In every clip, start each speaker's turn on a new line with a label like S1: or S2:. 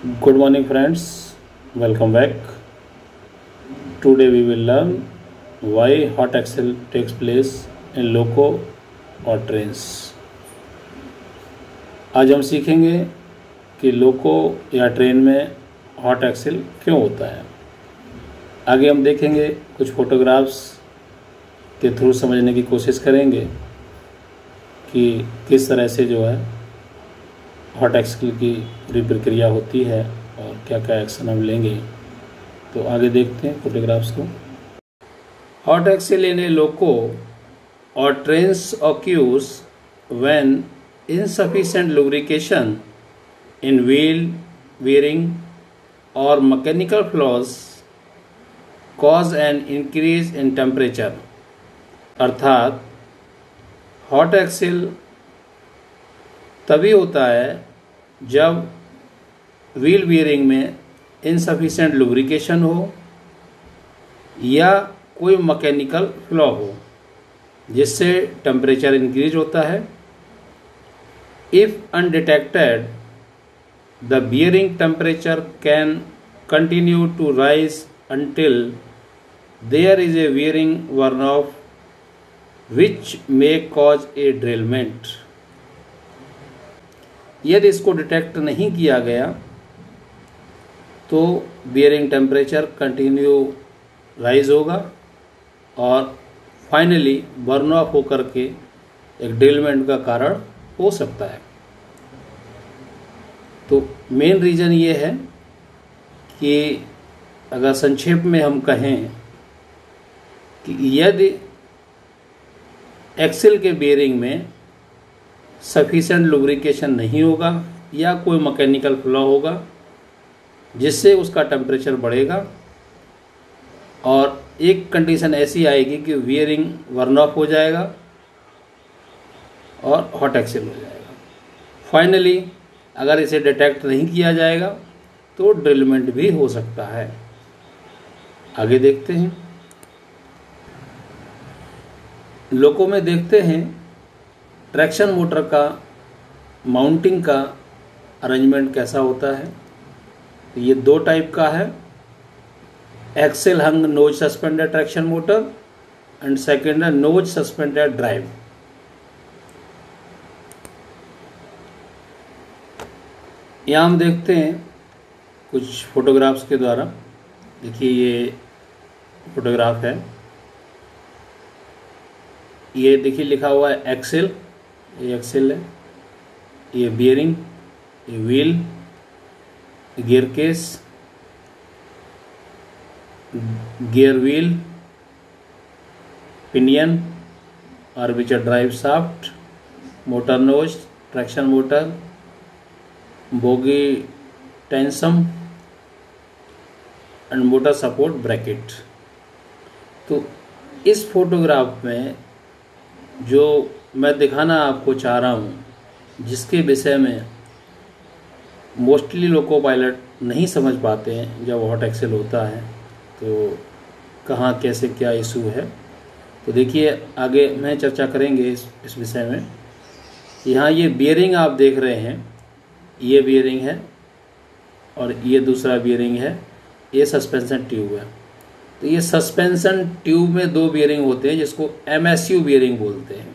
S1: Good morning, friends. Welcome back. Today we will learn why hot axle takes place in loco और trains. आज हम सीखेंगे कि लोको या ट्रेन में हॉट एक्सेल क्यों होता है। आगे हम देखेंगे कुछ फोटोग्राफ्स के थ्रू समझने की कोशिश करेंगे कि किस तरह से जो है हॉट एक्सेल की पूरी प्रक्रिया होती है और क्या क्या एक्शन हम लेंगे। तो आगे देखते हैं फोटोग्राफ्स को। Hot axle in a loco or trains occurs when insufficient lubrication in wheel bearing or mechanical flaws cause an increase in temperature। अर्थात हॉट एक्सेल तभी होता है जब व्हील बियरिंग में इनसफिशिएंट लुब्रिकेशन हो या कोई मैकेनिकल फ्लॉ हो जिससे टेम्परेचर इंक्रीज होता है। If undetected the bearing temperature can continue to rise until there is a bearing burn off which may cause a derailment. यदि इसको डिटेक्ट नहीं किया गया तो बियरिंग टेम्परेचर कंटिन्यू राइज होगा और फाइनली बर्न ऑफ होकर के एक ड्रिलमेंट का कारण हो सकता है। तो मेन रीज़न ये है कि अगर संक्षेप में हम कहें कि यदि एक्सेल के बेयरिंग में सफिशिएंट लुब्रिकेशन नहीं होगा या कोई मैकेनिकल फ्लॉ होगा जिससे उसका टेम्परेचर बढ़ेगा और एक कंडीशन ऐसी आएगी कि बियरिंग बर्न ऑफ हो जाएगा और हॉट एक्सेल हो जाएगा। फाइनली अगर इसे डिटेक्ट नहीं किया जाएगा तो ड्रिलमेंट भी हो सकता है। आगे देखते हैं। लोको में देखते हैं ट्रैक्शन मोटर का माउंटिंग का अरेंजमेंट कैसा होता है। ये दो टाइप का है, axle hung nose suspended traction motor and second है नोज सस्पेंडेड ड्राइव। यहाँ हम देखते हैं कुछ फोटोग्राफ्स के द्वारा। देखिए ये फोटोग्राफ है, ये देखिए लिखा हुआ है एक्सेल, ये एक्सेल है, ये बियरिंग, ये wheel, gear case, gear wheel, pinion, armature drive shaft, motor nose, traction motor, bogie transom and motor support bracket. तो इस फोटोग्राफ में जो मैं दिखाना आपको चाह रहा हूँ, जिसके विषय में मोस्टली लोको पायलट नहीं समझ पाते हैं जब हॉट एक्सेल होता है तो कहाँ कैसे क्या इशू है। तो देखिए आगे मैं चर्चा करेंगे इस विषय में। यहाँ ये बियरिंग आप देख रहे हैं, ये बियरिंग है और ये दूसरा बियरिंग है, ये सस्पेंशन ट्यूब है। तो ये सस्पेंशन ट्यूब में दो बियरिंग होते हैं जिसको MSU बियरिंग बोलते हैं।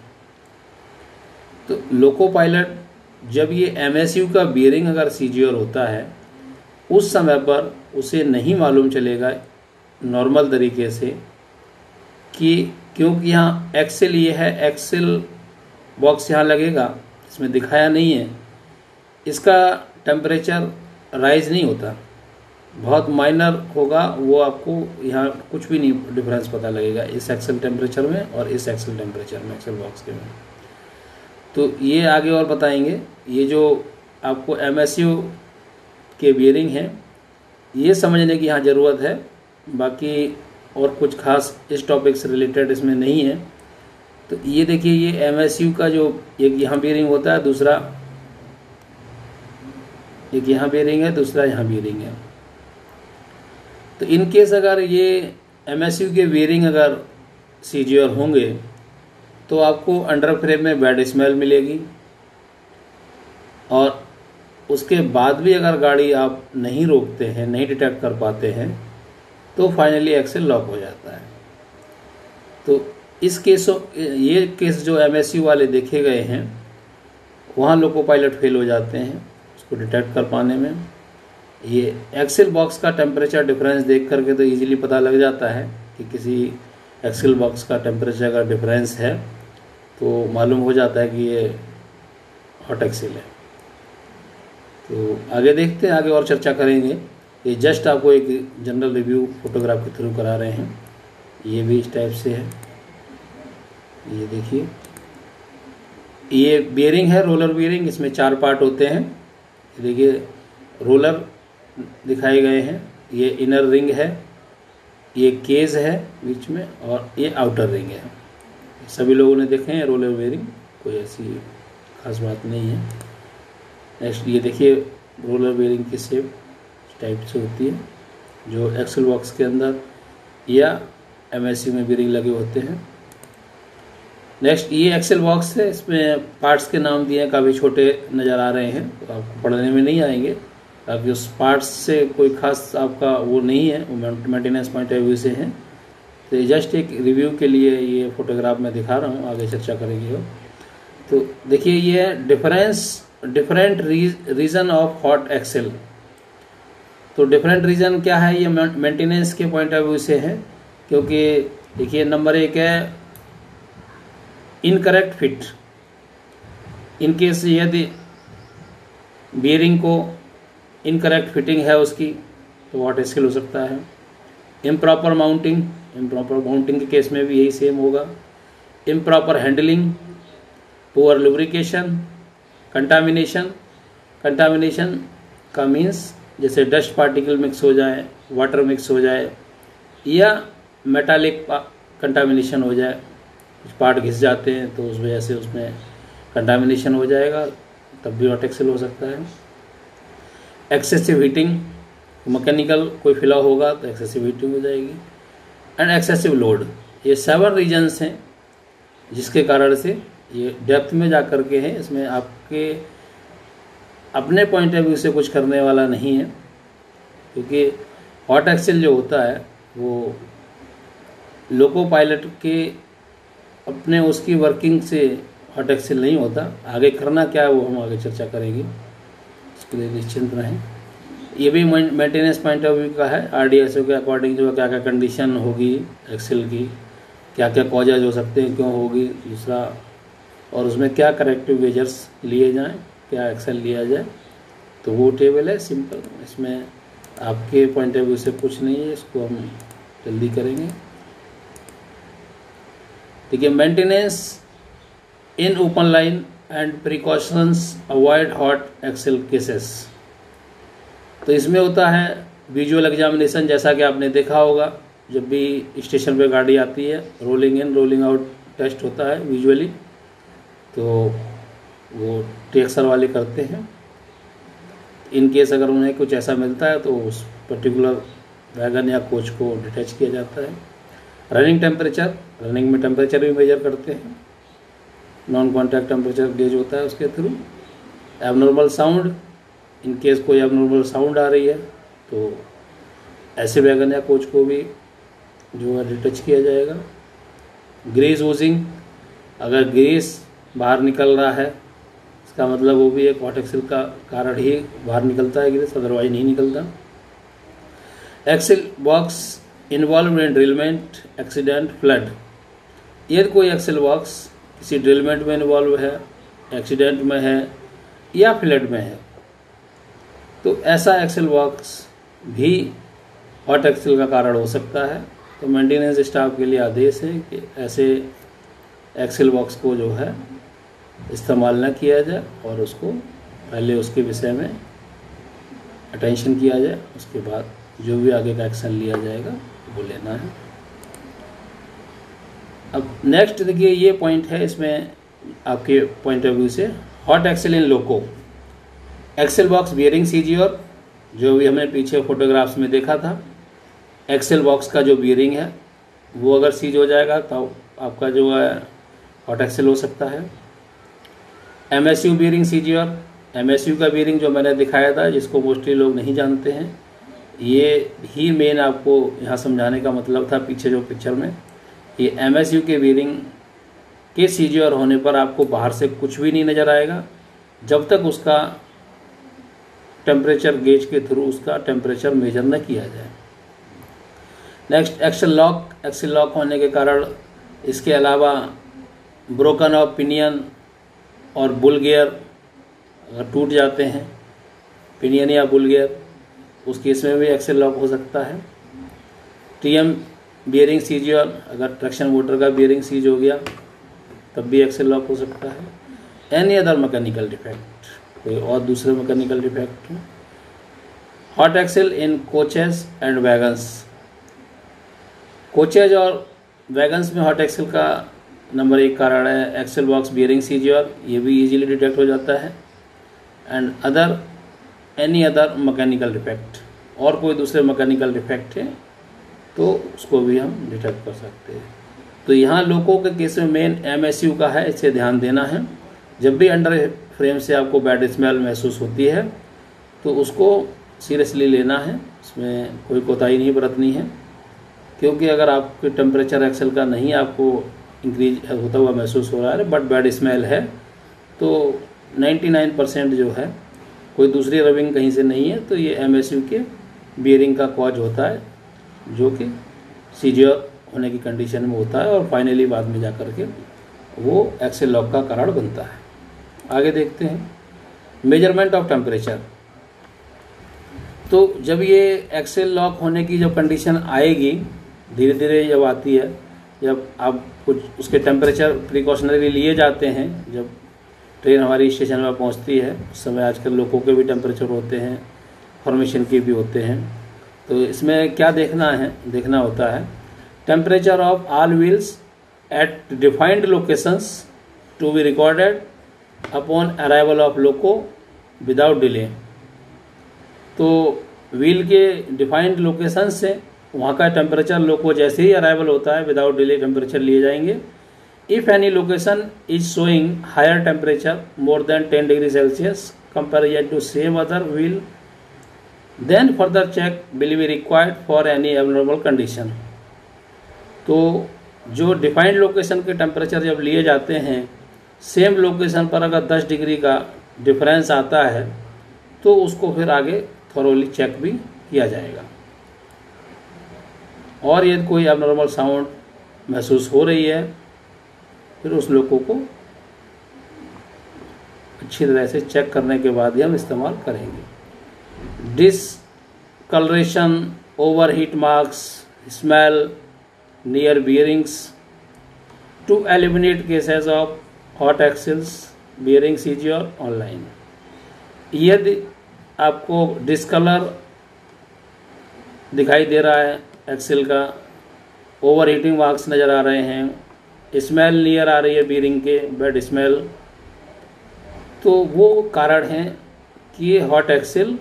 S1: तो लोको पायलट जब ये MSU का बियरिंग अगर सीजियर होता है उस समय पर उसे नहीं मालूम चलेगा नॉर्मल तरीके से कि क्योंकि यहाँ एक्सेल ये है, एक्सेल बॉक्स यहाँ लगेगा, इसमें दिखाया नहीं है, इसका टेम्परेचर राइज नहीं होता, बहुत माइनर होगा, वो आपको यहाँ कुछ भी नहीं डिफरेंस पता लगेगा इस एक्सेल टेम्परेचर में और इस एक्सेल टेम्परेचर में, एक्सेल बॉक्स के में। तो ये आगे और बताएंगे। ये जो आपको MSU के बियरिंग हैं ये समझने की यहाँ ज़रूरत है, बाकी और कुछ खास इस टॉपिक से रिलेटेड इसमें नहीं है। तो ये देखिए ये MSU का जो एक यहाँ बियरिंग होता है, दूसरा एक यहाँ बियरिंग है, दूसरा यहाँ बियरिंग है। तो इन केस अगर ये MSU के बियरिंग अगर सीजियर होंगे तो आपको अंडर फ्रेम में बैड स्मेल मिलेगी और उसके बाद भी अगर गाड़ी आप नहीं रोकते हैं, नहीं डिटेक्ट कर पाते हैं, तो फाइनली एक्सेल लॉक हो जाता है। तो इस केसों ये केस जो MSU वाले देखे गए हैं, वहाँ लोको पायलट फेल हो जाते हैं उसको डिटेक्ट कर पाने में। ये एक्सेल बॉक्स का टेम्परेचर डिफरेंस देख करके तो इजीली पता लग जाता है कि किसी एक्सेल बॉक्स का टेम्परेचर का डिफरेंस है, तो मालूम हो जाता है कि ये हॉट एक्सेल है। तो आगे देखते हैं, आगे और चर्चा करेंगे। ये जस्ट आपको एक जनरल रिव्यू फोटोग्राफ के थ्रू करा रहे हैं। ये भी इस टाइप से है, ये देखिए। ये बियरिंग है, रोलर बियरिंग। इसमें 4 पार्ट होते हैं। देखिए रोलर दिखाए गए हैं, ये इनर रिंग है, ये केज है बीच में, और ये आउटर रिंग है। सभी लोगों ने देखे हैं रोलर बियरिंग, कोई ऐसी खास बात नहीं है। नेक्स्ट ये देखिए रोलर बियरिंग की शेप टाइप से होती है, जो एक्सेल बॉक्स के अंदर या MSU में बियरिंग लगे होते हैं। नेक्स्ट ये एक्सेल बॉक्स है, इसमें पार्ट्स के नाम दिए हैं, काफ़ी छोटे नज़र आ रहे हैं, तो आपको पढ़ने में नहीं आएंगे। ताकि उस पार्ट्स से कोई खास आपका वो नहीं है, वो मेंटेनेंस पॉइंट ऑफ व्यू से है। तो ये जस्ट एक रिव्यू के लिए ये फोटोग्राफ मैं दिखा रहा हूँ, आगे चर्चा करेंगे। तो देखिए ये different reason of hot axle. तो डिफरेंट रीज़न क्या है, ये मेंटेनेंस के पॉइंट ऑफ व्यू से है। क्योंकि देखिए नंबर 1 है इनकरेक्ट फिट। इनकेस यदि बियरिंग को इनकरेक्ट फिटिंग है उसकी, तो हॉट एक्सेल हो सकता है। इम्प्रॉपर माउंटिंग के केस में भी यही सेम होगा। Improper handling, poor lubrication, contamination का मीन्स जैसे डस्ट पार्टिकल मिक्स हो जाए, वाटर मिक्स हो जाए, या मेटालिक कंटामिनेशन हो जाए, कुछ पार्ट घिस जाते हैं तो उस वजह से उसमें कंटामिनेशन हो जाएगा, तब भी हॉट एक्सेल हो सकता है। एक्सेसिव हीटिंग, मैकेनिकल कोई फिला होगा तो एक्सेसिव हीटिंग हो जाएगी। एंड एक्सेसिव लोड, ये 7 रीजन्स हैं जिसके कारण से ये डेप्थ में जा कर के हैं। इसमें आपके अपने पॉइंट ऑफ व्यू से कुछ करने वाला नहीं है, क्योंकि हॉट एक्सेल जो होता है वो लोको पायलट के अपने उसकी वर्किंग से हॉट एक्सेल नहीं होता। आगे करना क्या है वो हम आगे चर्चा करेंगे, इसके लिए निश्चिंत रहें। ये भी मेंटेनेंस पॉइंट ऑफ व्यू का है। RDSO के अकॉर्डिंग जो क्या क्या कंडीशन होगी एक्सेल की, क्या क्या कॉजेज हो सकते हैं, क्यों होगी, दूसरा, और उसमें क्या करेक्टिव मेजर्स लिए जाएं, क्या एक्सेल लिया जाए, तो वो टेबल है सिंपल। इसमें आपके पॉइंट ऑफ व्यू से कुछ नहीं है, इसको हम जल्दी करेंगे। देखिए maintenance in open line and precautions avoid hot axle cases. तो इसमें होता है विजुअल एग्जामिनेशन, जैसा कि आपने देखा होगा जब भी स्टेशन पे गाड़ी आती है, rolling in rolling out test होता है विजुअली, तो वो टेक्सर वाले करते हैं। इन केस अगर उन्हें कुछ ऐसा मिलता है तो उस पर्टिकुलर वैगन या कोच को डिटैच किया जाता है। रनिंग टेम्परेचर, रनिंग में टेम्परेचर भी मेजर करते हैं, नॉन कॉन्टैक्ट टेम्परेचर गेज होता है उसके through. Abnormal sound, in case कोई एबनॉर्मल साउंड आ रही है तो ऐसे वैगन या कोच को भी जो है डिटैच किया जाएगा। ग्रीस ओजिंग, अगर ग्रीस बाहर निकल रहा है इसका मतलब वो भी एक हॉट एक्सेल का कारण ही बाहर निकलता है ग्रीस, अदरवाइज नहीं निकलता। Axle box involve in derailment, accident, flood. यदि कोई एक्सेल बॉक्स किसी ड्रिलमेंट में इन्वॉल्व है, एक्सीडेंट में है या फ्लड में है, तो ऐसा एक्सेल बॉक्स भी हॉट एक्सेल का कारण हो सकता है। तो मेंटेनेंस स्टाफ के लिए आदेश है कि ऐसे एक्सेल बॉक्स को जो है इस्तेमाल न किया जाए और उसको पहले उसके विषय में अटेंशन किया जाए, उसके बाद जो भी आगे का एक्शन लिया जाएगा वो लेना है। अब नेक्स्ट देखिए ये पॉइंट है, इसमें आपके पॉइंट ऑफ व्यू से hot axle in loco. Axle box bearing seizure, जो भी हमने पीछे फोटोग्राफ्स में देखा था, एक्सेल बॉक्स का जो बियरिंग है वो अगर सीज हो जाएगा तो आपका जो है हॉट एक्सेल हो सकता है। MSU बियरिंग सीजियोर, MSU का बीयरिंग जो मैंने दिखाया था, जिसको मोस्टली लोग नहीं जानते हैं, ये ही मेन आपको यहाँ समझाने का मतलब था पीछे जो पिक्चर में। ये MSU के बीयरिंग के सीजीआर होने पर आपको बाहर से कुछ भी नहीं नज़र आएगा जब तक उसका टेम्परेचर गेज के थ्रू उसका टेम्परेचर मेजर न किया जाए। नेक्स्ट, एक्सेल लॉक होने के कारण इसके अलावा ब्रोकन ऑफ पिनियन और बुल गियर अगर टूट जाते हैं, पिनियन या बुल गियर, उस केस में भी एक्सेल लॉक हो सकता है। TM बियरिंग सीजीआर, अगर ट्रैक्शन मोटर का बियरिंग सीज हो गया तब भी एक्सेल लॉक हो सकता है। एनी अदर मैकेनिकल डिफेक्ट, कोई और दूसरे mechanical defect. Hot axle in coaches and wagons, coaches और वैगन्स में हॉट एक्सेल का नंबर 1 कारण है एक्सेल बॉक्स बियरिंग सीजीआर, ये भी इजीली डिटेक्ट हो जाता है। And any other mechanical defect, और कोई दूसरे मैकेनिकल डिफेक्ट है तो उसको भी हम डिटेक्ट कर सकते हैं। तो यहाँ लोगों के केस में मेन MSU का है, इसे ध्यान देना है। जब भी अंडर फ्रेम से आपको बैड स्मेल महसूस होती है तो उसको सीरियसली लेना है, उसमें कोई कोताही नहीं बरतनी है, क्योंकि अगर आपके टेम्परेचर एक्सेल का नहीं आपको इंक्रीज होता हुआ महसूस हो रहा है बट बैड स्मेल है, तो 99% जो है कोई दूसरी रबिंग कहीं से नहीं है, तो ये MSU के बियरिंग का कॉज होता है, जो कि सीजीआर होने की कंडीशन में होता है और फाइनली बाद में जा कर के वो एक्सेल लॉक का कारण बनता है। आगे देखते हैं मेजरमेंट ऑफ टेम्परेचर। तो जब ये एक्सेल लॉक होने की जो कंडीशन आएगी, धीरे धीरे जब आती है, जब आप कुछ उसके टेम्परेचर प्रिकॉशनरी लिए जाते हैं, जब ट्रेन हमारी स्टेशन में पहुंचती है उस समय आजकल लोगों के भी टेम्परेचर होते हैं, फॉर्मेशन के भी होते हैं। तो इसमें क्या देखना होता है, temperature of all wheels at defined locations to be recorded upon arrival of loco without delay. तो व्हील के डिफाइंड लोकेशन से वहाँ का टेम्परेचर लोको जैसे ही अराइवल होता है विदाउट डिले टेम्परेचर लिए जाएंगे। If any location is showing higher temperature more than 10 degree Celsius comparison to same other wheel, then further check will be required for any abnormal condition. तो जो defined location के temperature जब लिए जाते हैं, same location पर अगर 10 degree का डिफरेंस आता है तो उसको फिर आगे थॉरोली चेक भी किया जाएगा, और यदि कोई एबनॉर्मल साउंड महसूस हो रही है फिर उस लोगों को अच्छी तरह से चेक करने के बाद ही हम इस्तेमाल करेंगे। Discoloration, overheat marks, smell near bearings, to eliminate cases of hot axles bearing seizure online. यदि आपको डिस्कलर दिखाई दे रहा है एक्सेल का, ओवर हीटिंग मार्क्स नज़र आ रहे हैं, स्मेल नियर आ रही है बियरिंग के, बैड स्मेल, तो वो कारण है कि ये हॉट एक्सेल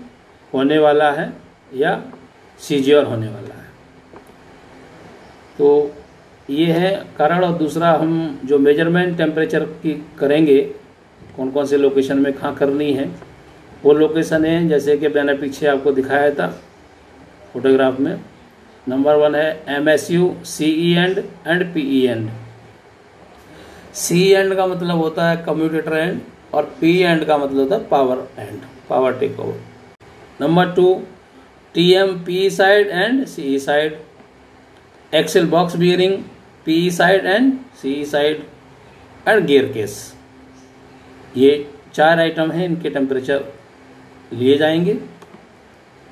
S1: होने वाला है या सीजीआर होने वाला है। तो ये है कारण। और दूसरा, हम जो मेजरमेंट टेम्परेचर की करेंगे, कौन कौन से लोकेशन में कहाँ करनी है, वो लोकेशन है जैसे कि मैंने पीछे आपको दिखाया था फोटोग्राफ में। नंबर 1 है MSU CE end PE end. CE end का मतलब होता है कम्यूटेटर एंड, और PE एंड का मतलब होता है power end, power take over. Number 2 TM PE side end CE side. Axle box bearing PE side end CE side end gear case. ये 4 आइटम हैं, इनके टेम्परेचर लिए जाएंगे।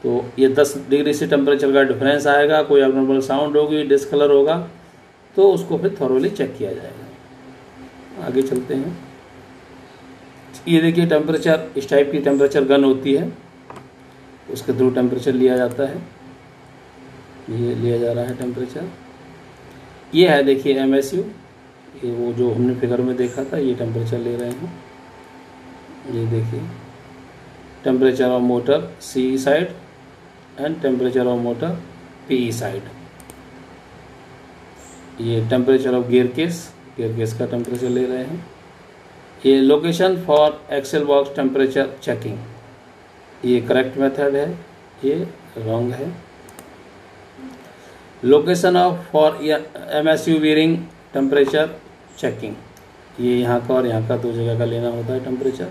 S1: तो ये 10 डिग्री से टेम्परेचर का डिफरेंस आएगा, कोई एबनॉर्मल साउंड होगी, डिस्कलर होगा, तो उसको फिर थॉरोली चेक किया जाएगा। आगे चलते हैं। ये देखिए टेम्परेचर, इस टाइप की टेम्परेचर गन होती है, उसके थ्रू टेम्परेचर लिया जाता है। ये लिया जा रहा है टेम्परेचर। ये है देखिए MSU, ये वो जो हमने फिगर में देखा था, ये टेम्परेचर ले रहे हैं। ये देखिए temperature of motor CE side end temperature of motor PE side. ये टेम्परेचर ऑफ गियर केस का टेम्परेचर ले रहे हैं। ये location for axle box temperature checking, ये करेक्ट मेथड है, ये रॉन्ग है। Location of for MSU bearing temperature checking, ये यहाँ का और यहाँ का 2 जगह का लेना होता है टेम्परेचर।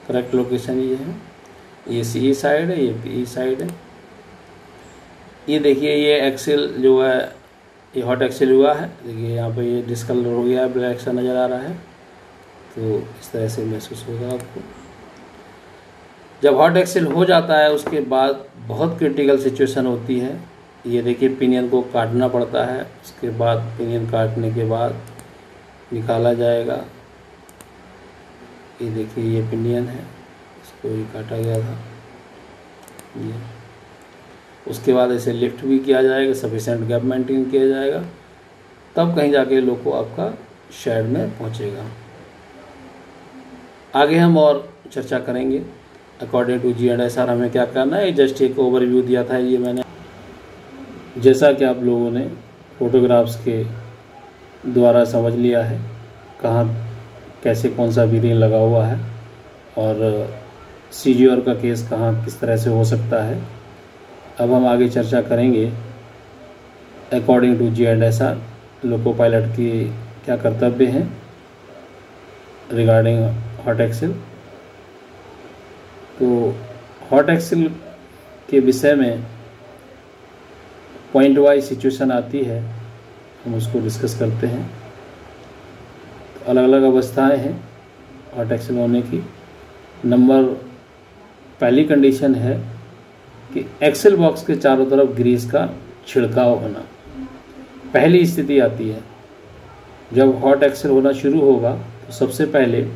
S1: करेक्ट लोकेशन ये है, ये सी साइड है, ये पी साइड है। ये देखिए ये एक्सेल जो है ये हॉट एक्सेल हुआ है, देखिए यहाँ पे ये डिस्कलर हो गया है, ब्लैक सा नज़र आ रहा है, तो इस तरह से महसूस होगा आपको। जब हॉट एक्सेल हो जाता है उसके बाद बहुत क्रिटिकल सिचुएशन होती है। ये देखिए पिनियन को काटना पड़ता है, उसके बाद पिनियन काटने के बाद निकाला जाएगा। ये देखिए ये पिनियन है, इसको ही काटा गया था ये। उसके बाद इसे लिफ्ट भी किया जाएगा, सफिशेंट गैप मेंटेन किया जाएगा, तब कहीं जाके लोको आपका शेड में पहुंचेगा। आगे हम और चर्चा करेंगे अकॉर्डिंग टू GNSR हमें क्या करना है। जस्ट एक ओवरव्यू दिया था ये मैंने, जैसा कि आप लोगों ने फोटोग्राफ्स के द्वारा समझ लिया है कहाँ कैसे कौन सा बीयरिंग लगा हुआ है और CGR का केस कहाँ किस तरह से हो सकता है। अब हम आगे चर्चा करेंगे according to GNSR loco pilot की क्या कर्तव्य हैं रिगार्डिंग हॉट एक्सेल। तो हॉट एक्सेल के विषय में पॉइंट वाइज सिचुएशन आती है, हम उसको डिस्कस करते हैं। तो अलग अलग अवस्थाएं हैं हॉट एक्सेल होने की। पहली कंडीशन है कि एक्सेल बॉक्स के चारों तरफ ग्रीस का छिड़काव होना, पहली स्थिति आती है। जब हॉट एक्सेल होना शुरू होगा तो सबसे पहले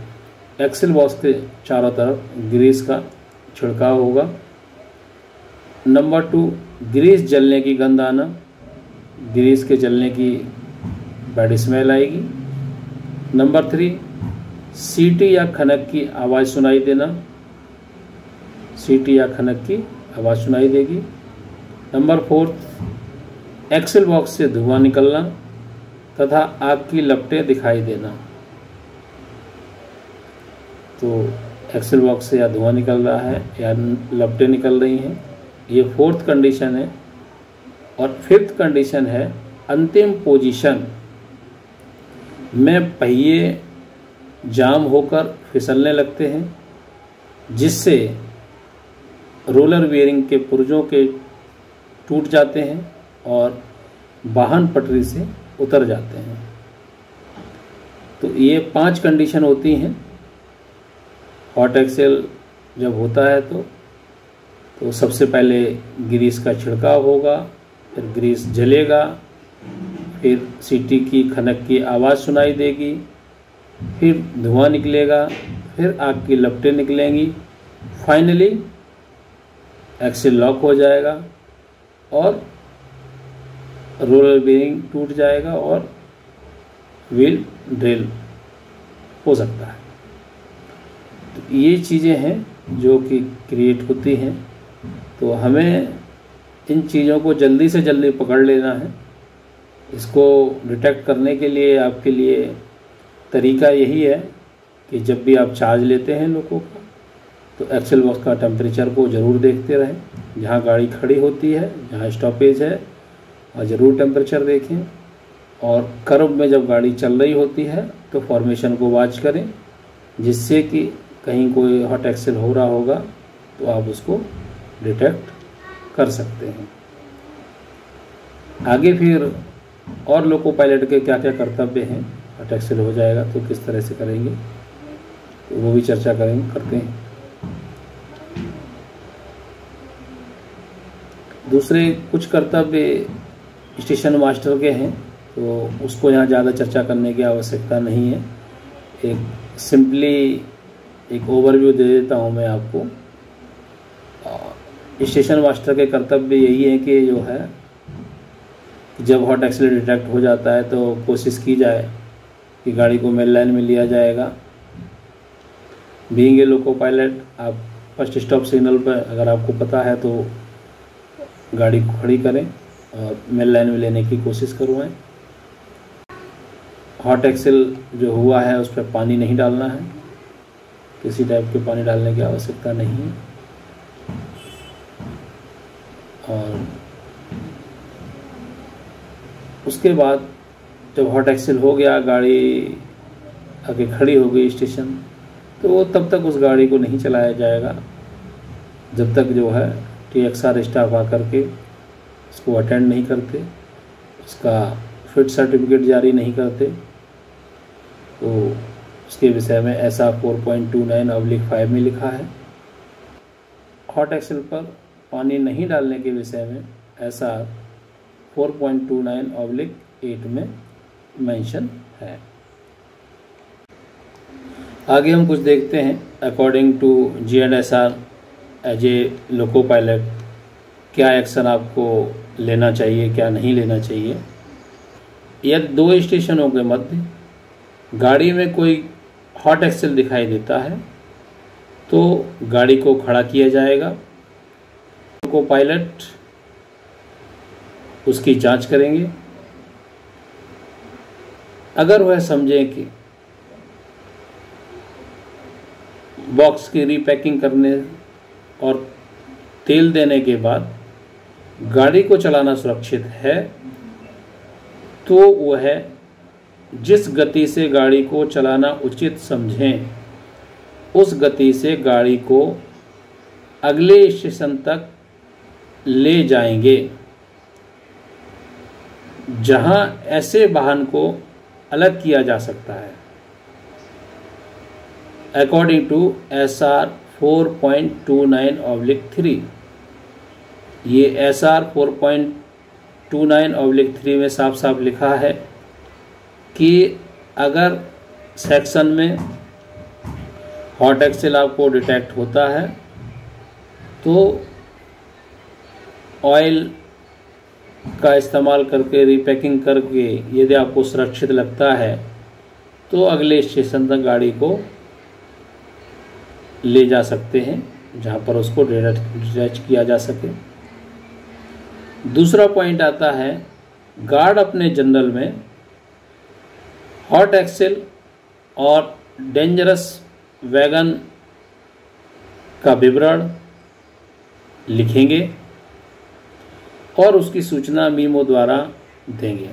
S1: एक्सेल बॉक्स के चारों तरफ ग्रीस का छिड़काव होगा। नंबर 2, ग्रीस जलने की गंध आना, ग्रीस के जलने की बैड स्मेल आएगी। नंबर 3, सीटी या खनक की आवाज़ सुनाई देना, सीटी या खनक की आवाज़ सुनाई देगी। नंबर 4, एक्सेल बॉक्स से धुआं निकलना तथा आग की लपटें दिखाई देना। तो एक्सेल बॉक्स से या धुआं निकल रहा है या लपटें निकल रही हैं, ये 4th कंडीशन है। और 5th कंडीशन है अंतिम पोजीशन में पहिए जाम होकर फिसलने लगते हैं, जिससे रोलर बीयरिंग के पुर्जों के टूट जाते हैं और वाहन पटरी से उतर जाते हैं। तो ये 5 कंडीशन होती हैं हॉट एक्सेल जब होता है तो सबसे पहले ग्रीस का छिड़काव होगा, फिर ग्रीस जलेगा, फिर सीटी की खनक की आवाज़ सुनाई देगी, फिर धुआं निकलेगा, फिर आग की लपटें निकलेंगी, फाइनली एक्सेल लॉक हो जाएगा और रोलर बीयरिंग टूट जाएगा और व्हील ड्रिल हो सकता है। तो ये चीज़ें हैं जो कि क्रिएट होती हैं, तो हमें इन चीज़ों को जल्दी से जल्दी पकड़ लेना है। इसको डिटेक्ट करने के लिए आपके लिए तरीका यही है कि जब भी आप चार्ज लेते हैं लोगों का तो एक्सेल बॉक्स का टेम्परेचर को ज़रूर देखते रहें। जहाँ गाड़ी खड़ी होती है, जहाँ स्टॉपेज है, और ज़रूर टेम्परेचर देखें। और कर्व में जब गाड़ी चल रही होती है तो फॉर्मेशन को वॉच करें, जिससे कि कहीं कोई हॉट एक्सेल हो रहा होगा तो आप उसको डिटेक्ट कर सकते हैं। आगे फिर और लोको पायलट के क्या क्या कर्तव्य हैं, हॉट एक्सेल हो जाएगा तो किस तरह से करेंगे, तो वो भी चर्चा करते हैं। दूसरे कुछ कर्तव्य स्टेशन मास्टर के हैं, तो उसको यहाँ ज़्यादा चर्चा करने की आवश्यकता नहीं है। एक सिंपली एक ओवरव्यू दे देता हूँ मैं आपको। स्टेशन मास्टर के कर्तव्य यही है कि जो है जब हॉट एक्सेल डिटेक्ट हो जाता है तो कोशिश की जाए कि गाड़ी को मेन लाइन में लिया जाएगा। बीइंग ए लोको पायलट, आप फर्स्ट स्टॉप सिग्नल पर अगर आपको पता है तो गाड़ी को खड़ी करें और मेन लाइन में लेने की कोशिश करवाएं। हॉट एक्सेल जो हुआ है उस पर पानी नहीं डालना है। किसी टाइप के पानी डालने की आवश्यकता नहीं। और उसके बाद जब हॉट एक्सेल हो गया, गाड़ी आगे खड़ी हो गई स्टेशन, तो वो तब तक उस गाड़ी को नहीं चलाया जाएगा जब तक जो है TXR स्टाफ आकर के उसको अटेंड नहीं करते, उसका फिट सर्टिफिकेट जारी नहीं करते। तो उसके विषय में ऐसा 4.29/5 में लिखा है। हॉट एक्सेल पर पानी नहीं डालने के विषय में ऐसा 4.29/8 में मेंशन है। आगे हम कुछ देखते हैं। According to GNSR as a loco pilot क्या एक्शन आपको लेना चाहिए, क्या नहीं लेना चाहिए। यदि दो स्टेशनों के मध्य गाड़ी में कोई हॉट एक्सेल दिखाई देता है तो गाड़ी को खड़ा किया जाएगा। लोको पायलट उसकी जांच करेंगे। अगर वह समझें कि बॉक्स की रीपैकिंग करने और तेल देने के बाद गाड़ी को चलाना सुरक्षित है, तो वह जिस गति से गाड़ी को चलाना उचित समझें उस गति से गाड़ी को अगले स्टेशन तक ले जाएंगे, जहां ऐसे वाहन को अलग किया जा सकता है। अकॉर्डिंग टू SR 4.29/3, ये SR 4.29/3 में साफ साफ लिखा है कि अगर सेक्शन में हॉट एक्सेल आपको डिटेक्ट होता है तो ऑयल का इस्तेमाल करके रीपैकिंग करके यदि आपको सुरक्षित लगता है तो अगले स्टेशन तक गाड़ी को ले जा सकते हैं, जहां पर उसको डिटैच किया जा सके। दूसरा पॉइंट आता है, गार्ड अपने जनरल में हॉट एक्सेल और डेंजरस वैगन का विवरण लिखेंगे और उसकी सूचना मीमो द्वारा देंगे।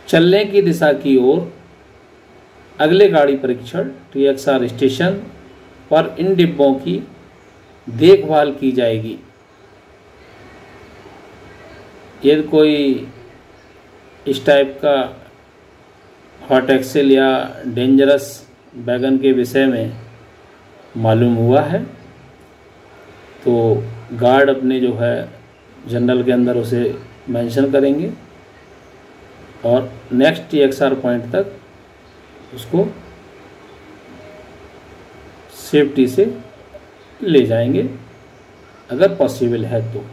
S1: चलने की दिशा की ओर अगले गाड़ी परीक्षण TXR स्टेशन पर इन डिब्बों की देखभाल की जाएगी। यदि कोई इस टाइप का हॉट एक्सेल या डेंजरस वैगन के विषय में मालूम हुआ है तो गार्ड अपने जो है जनरल के अंदर उसे मेंशन करेंगे और नेक्स्ट TXR पॉइंट तक उसको सेफ्टी से ले जाएंगे अगर पॉसिबल है तो,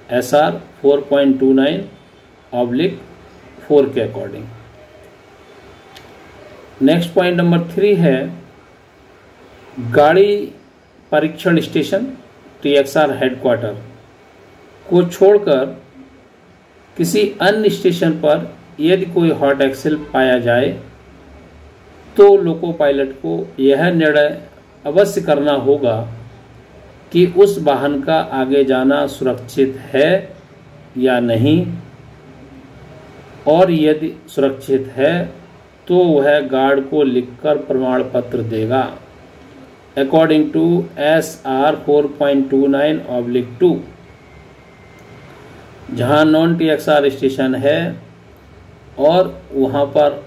S1: SR 4.29/4 के अकॉर्डिंग। नेक्स्ट पॉइंट नंबर 3 है, गाड़ी परीक्षण स्टेशन TXR हेडक्वार्टर को छोड़कर किसी अन्य स्टेशन पर यदि कोई हॉट एक्सेल पाया जाए तो लोको पायलट को यह निर्णय अवश्य करना होगा कि उस वाहन का आगे जाना सुरक्षित है या नहीं, और यदि सुरक्षित है तो वह गार्ड को लिखकर प्रमाण पत्र देगा। अकॉर्डिंग टू SR 4.29/2, जहां नॉन TXR स्टेशन है और वहां पर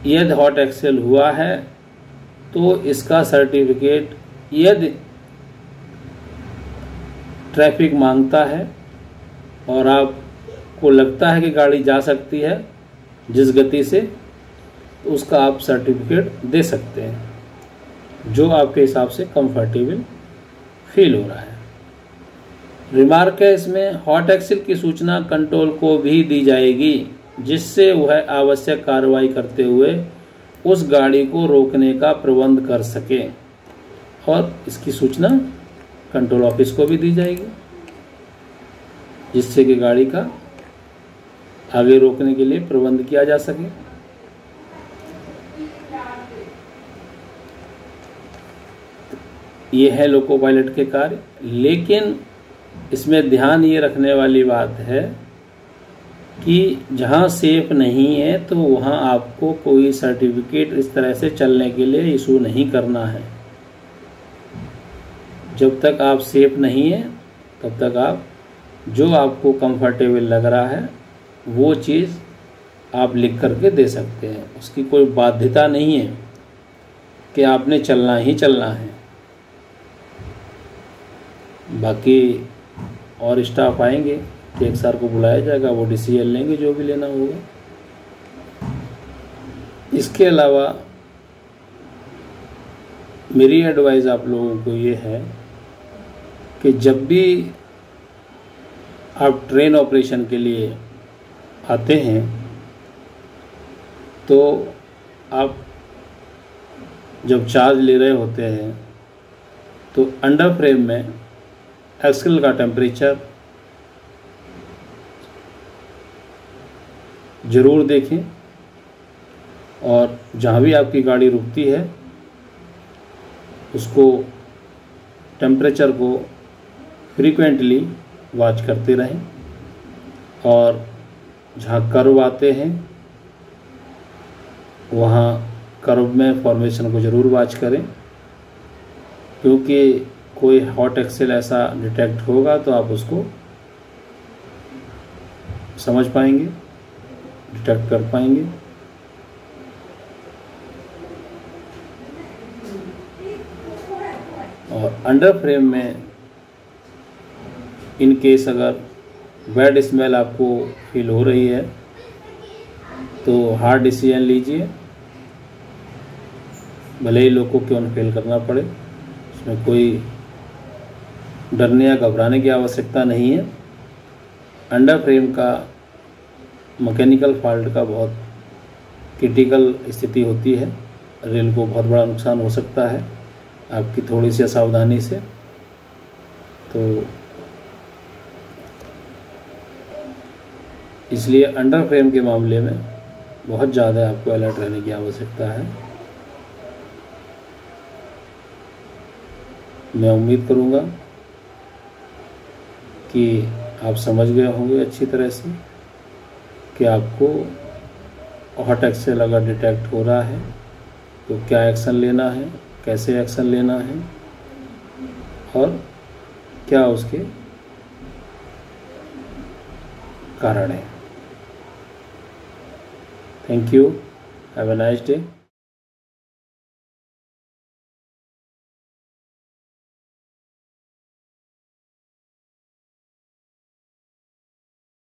S1: यदि हॉट एक्सेल हुआ है तो इसका सर्टिफिकेट यदि ट्रैफिक मांगता है और आपको लगता है कि गाड़ी जा सकती है जिस गति से, तो उसका आप सर्टिफिकेट दे सकते हैं जो आपके हिसाब से कंफर्टेबल फील हो रहा है। रिमार्क है इसमें, हॉट एक्सेल की सूचना कंट्रोल को भी दी जाएगी जिससे वह आवश्यक कार्रवाई करते हुए उस गाड़ी को रोकने का प्रबंध कर सके, और इसकी सूचना कंट्रोल ऑफिस को भी दी जाएगी जिससे कि गाड़ी का आगे रोकने के लिए प्रबंध किया जा सके। ये है लोको पायलट के कार्य। लेकिन इसमें ध्यान ये रखने वाली बात है कि जहाँ सेफ नहीं है तो वहाँ आपको कोई सर्टिफिकेट इस तरह से चलने के लिए इशू नहीं करना है। जब तक आप सेफ नहीं है तब तक आप जो आपको कंफर्टेबल लग रहा है वो चीज़ आप लिख करके दे सकते हैं। उसकी कोई बाध्यता नहीं है कि आपने चलना ही चलना है। बाकी और स्टाफ आएंगे, एक सर को बुलाया जाएगा, वो डिसीजन लेंगे जो भी लेना होगा। इसके अलावा मेरी एडवाइस आप लोगों को ये है कि जब भी आप ट्रेन ऑपरेशन के लिए आते हैं तो आप जब चार्ज ले रहे होते हैं तो अंडर फ्रेम में एक्सल का टेम्परेचर ज़रूर देखें और जहाँ भी आपकी गाड़ी रुकती है उसको टेम्परेचर को फ्रीक्वेंटली वॉच करते रहें। और जहाँ कर्व आते हैं वहाँ कर्व में फॉर्मेशन को ज़रूर वॉच करें, क्योंकि कोई हॉट एक्सेल ऐसा डिटेक्ट होगा तो आप उसको समझ पाएंगे, डिटेक्ट कर पाएंगे। और अंडर फ्रेम में इन केस अगर बैड स्मेल आपको फील हो रही है तो हार्ड डिसीजन लीजिए, भले ही लोग को क्यों न फेल करना पड़े। उसमें कोई डरने या घबराने की आवश्यकता नहीं है। अंडर फ्रेम का मैकेनिकल फॉल्ट का बहुत क्रिटिकल स्थिति होती है, रेल को बहुत बड़ा नुकसान हो सकता है आपकी थोड़ी सी असावधानी से। तो इसलिए अंडर फ्रेम के मामले में बहुत ज़्यादा आपको अलर्ट रहने की आवश्यकता है। मैं उम्मीद करूँगा कि आप समझ गए होंगे अच्छी तरह से कि आपको हॉट एक्सेल अगर डिटेक्ट हो रहा है तो क्या एक्शन लेना है, कैसे एक्शन लेना है और क्या उसके कारण है। Thank you, have a nice day.